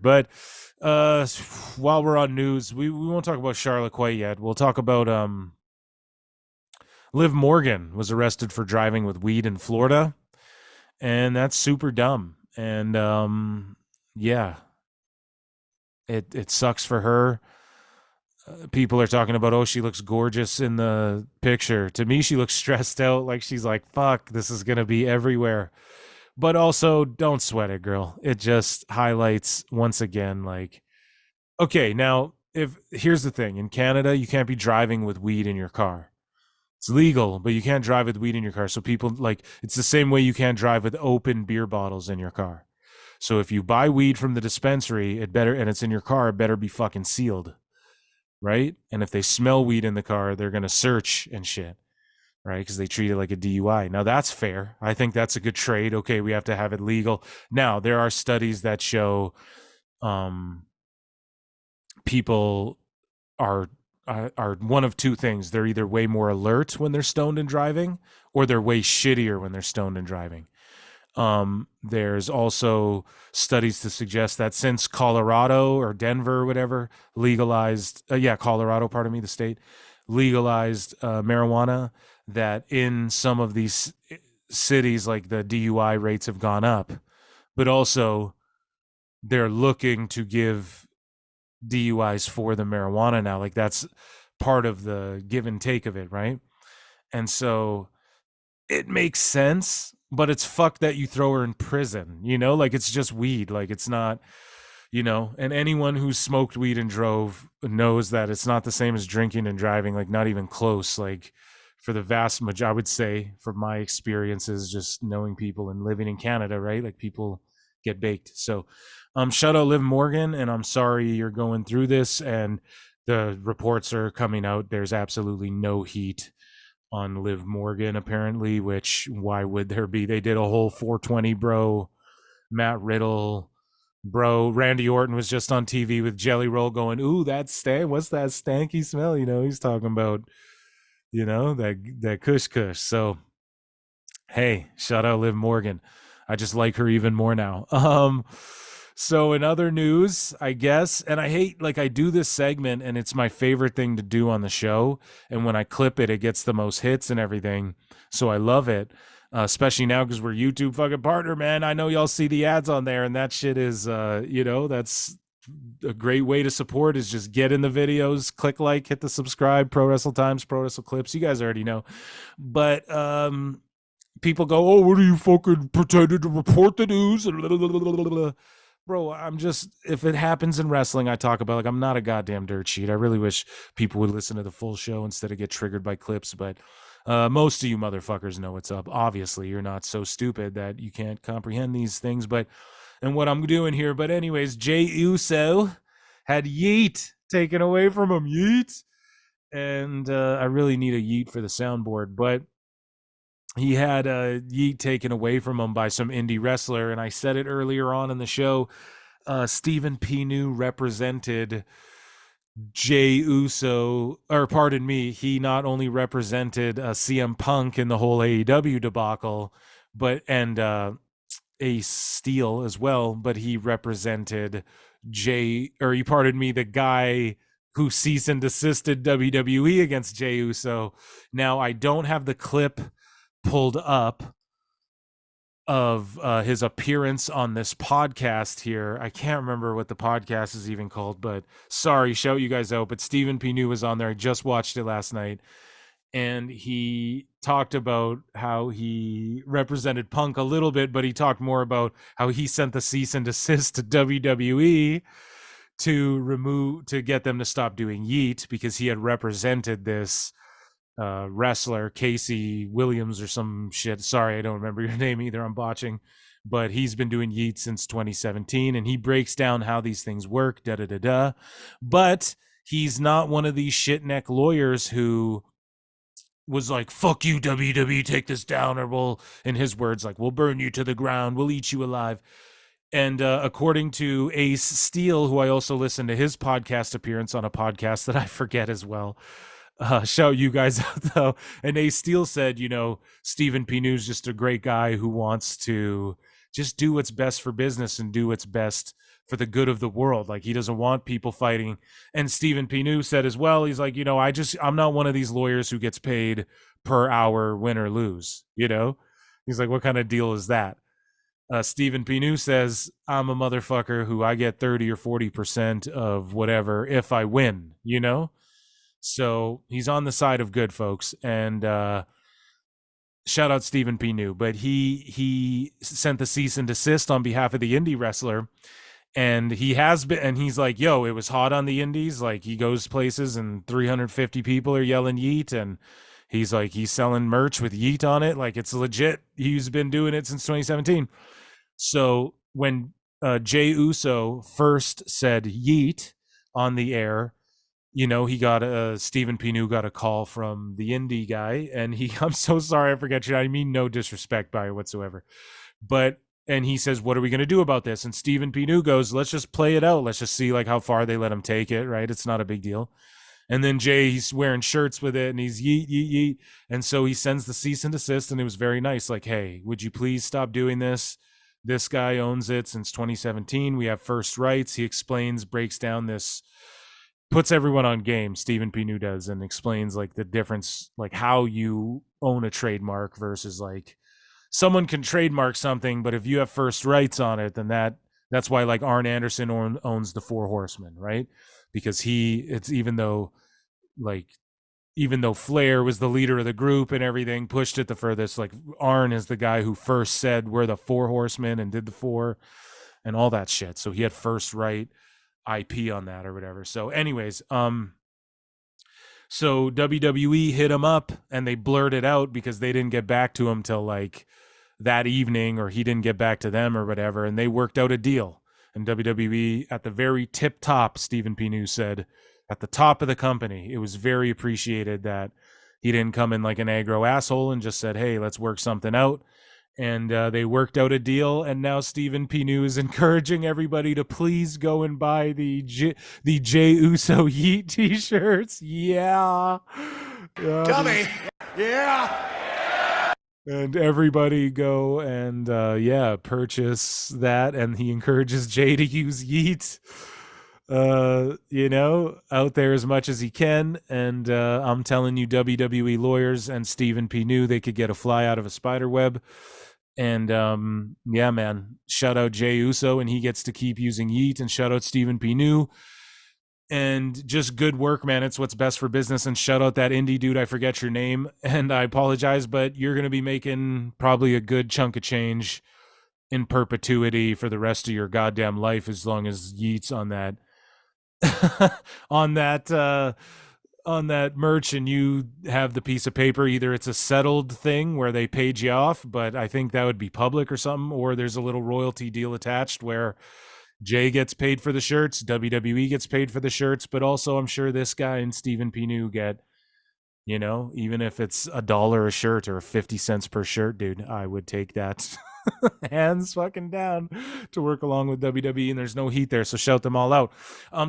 But while we're on news, we won't talk about Charlotte quite yet. We'll talk about Liv Morgan was arrested for driving with weed in Florida, and that's super dumb. And yeah, it sucks for her. People are talking about, oh, she looks gorgeous in the picture. To me, she looks stressed out, like she's like, fuck, this is gonna be everywhere. But also, don't sweat it, girl. It just highlights once again, like, okay, now if here's the thing: in Canada, you can't be driving with weed in your car. It's legal, but you can't drive with weed in your car. So people, like, it's the same way you can't drive with open beer bottles in your car. So if you buy weed from the dispensary, it better, and it's in your car, it better be fucking sealed, right? And if they smell weed in the car, they're gonna search and shit, right? Because they treat it like a DUI. Now that's fair. I think that's a good trade. Okay, we have to have it legal. Now there are studies that show people are one of two things. They're either way more alert when they're stoned and driving, or they're way shittier when they're stoned and driving. There's also studies to suggest that since Colorado or Denver or whatever legalized, Colorado, pardon me, the state legalized marijuana, that in some of these cities, like, the DUI rates have gone up, but also they're looking to give DUIs for the marijuana now. Like, that's part of the give and take of it, right? And so it makes sense, but it's fucked that you throw her in prison, like, it's just weed. Like, it's not, and anyone who smoked weed and drove knows that it's not the same as drinking and driving, like, not even close. Like, for the vast majority, I would say, from my experiences, just knowing people and living in Canada, right? Like, people get baked. So shout out Liv Morgan, and I'm sorry you're going through this. And the reports are coming out, there's absolutely no heat on Liv Morgan, apparently, which, why would there be? They did a whole 420 bro, Matt Riddle bro. Randy Orton was just on TV with Jelly Roll going, ooh, that's stank. What's that stanky smell? He's talking about, that kush kush. So, hey, shout out Liv Morgan. I just like her even more now. So in other news, I guess, and I hate, like, I do this segment and it's my favorite thing to do on the show. And when I clip it, it gets the most hits and everything. So I love it, especially now because we're YouTube fucking partner, man. I know y'all see the ads on there, and that shit is, that's a great way to support, is just get in the videos, click like, hit the subscribe, Pro Wrestle Times, Pro Wrestle Clips. You guys already know. But people go, oh, what are you fucking pretending to report the news? Bro, I'm just, if it happens in wrestling, I talk about, like, I'm not a goddamn dirt sheet. I really wish people would listen to the full show instead of get triggered by clips. But most of you motherfuckers know what's up. Obviously, you're not so stupid that you can't comprehend these things. But, and what I'm doing here. But anyways, Jey Uso had Yeet taken away from him. Yeet. And I really need a Yeet for the soundboard. But he had Yeet taken away from him by some indie wrestler. And I said it earlier on in the show, Stephen Pinu represented Jey Uso, or pardon me, he not only represented CM Punk in the whole AEW debacle, but, and Ace Steel as well, but he represented the guy who cease and desisted WWE against Jey Uso. Now, I don't have the clip pulled up of his appearance on this podcast here. I can't remember what the podcast is even called, but sorry, shout you guys out. But Stephen Pinu was on there. I just watched it last night, and he talked about how he represented Punk a little bit, but he talked more about how he sent the cease and desist to WWE to get them to stop doing Yeet, because he had represented this wrestler, Casey Williams or some shit. Sorry, I don't remember your name either. I'm botching. But he's been doing Yeet since 2017, and he breaks down how these things work, da-da-da-da. But he's not one of these shit-neck lawyers who was like, fuck you, WWE, take this down, or we'll, in his words, like, we'll burn you to the ground, we'll eat you alive. And according to Ace Steel, who I also listened to his podcast appearance on a podcast that I forget as well, shout you guys out though. And Ace Steel said, Stephen Pinu's just a great guy who wants to just do what's best for business and do what's best for the good of the world. Like, he doesn't want people fighting. And Stephen Pinu said as well, he's like, I'm not one of these lawyers who gets paid per hour, win or lose, He's like, what kind of deal is that? Stephen Pinu says, I'm a motherfucker who I get 30 or 40% of whatever if I win, So he's on the side of good, folks. And shout out Stephen Pinu. But he sent the cease and desist on behalf of the indie wrestler. And he's like, yo, it was hot on the indies. Like, he goes places and 350 people are yelling yeet. And he's like, he's selling merch with yeet on it. Like, it's legit. He's been doing it since 2017. So when Jey Uso first said yeet on the air, he got Stephen Pinu got a call from the indie guy, and I'm so sorry, I forget you. I mean, no disrespect by it whatsoever. And he says, what are we going to do about this? And Stephen Pinu goes, let's just play it out. Let's just see like how far they let him take it, right? It's not a big deal. And then Jay, he's wearing shirts with it, and he's yeet, yeet, yeet. And so he sends the cease and desist, and it was very nice. Like, hey, would you please stop doing this? This guy owns it since 2017. We have first rights. He explains, breaks down this, puts everyone on game, Stephen Pinu does, and explains like the difference, like how you own a trademark versus like someone can trademark something, but if you have first rights on it, then that's why like Arn Anderson owns the Four Horsemen, right? Because even though Flair was the leader of the group and everything, pushed it the furthest, like Arn is the guy who first said we're the Four Horsemen and did the four and all that shit. So he had first right IP on that or whatever. So anyways, so WWE hit him up and they blurted out because they didn't get back to him till like that evening, or he didn't get back to them or whatever, and they worked out a deal. And WWE at the very tip top, Stephen Pinu said, at the top of the company, it was very appreciated that he didn't come in like an aggro asshole and just said, hey, let's work something out. And they worked out a deal, and now Stephen Pinu is encouraging everybody to please go and buy the Jey Uso YEET t-shirts. Yeah. Dummy. Yeah. And everybody go and purchase that. And he encourages Jay to use yeet out there as much as he can. And I'm telling you, WWE lawyers and Stephen Pinu, they could get a fly out of a spider web. And yeah, man, shout out Jey Uso, and he gets to keep using yeet, and shout out Stephen Pinu. And just good work, man. It's what's best for business. And shout out that indie dude. I forget your name, and I apologize, but you're going to be making probably a good chunk of change in perpetuity for the rest of your goddamn life, as long as yeet's on that on that merch, and you have the piece of paper. Either it's a settled thing where they paid you off, but I think that would be public or something, or there's a little royalty deal attached where Jay gets paid for the shirts, WWE gets paid for the shirts, but also I'm sure this guy and Stephen Pinu get, even if it's $1 a shirt or 50 cents per shirt, dude, I would take that hands fucking down to work along with WWE, and there's no heat there, so shout them all out.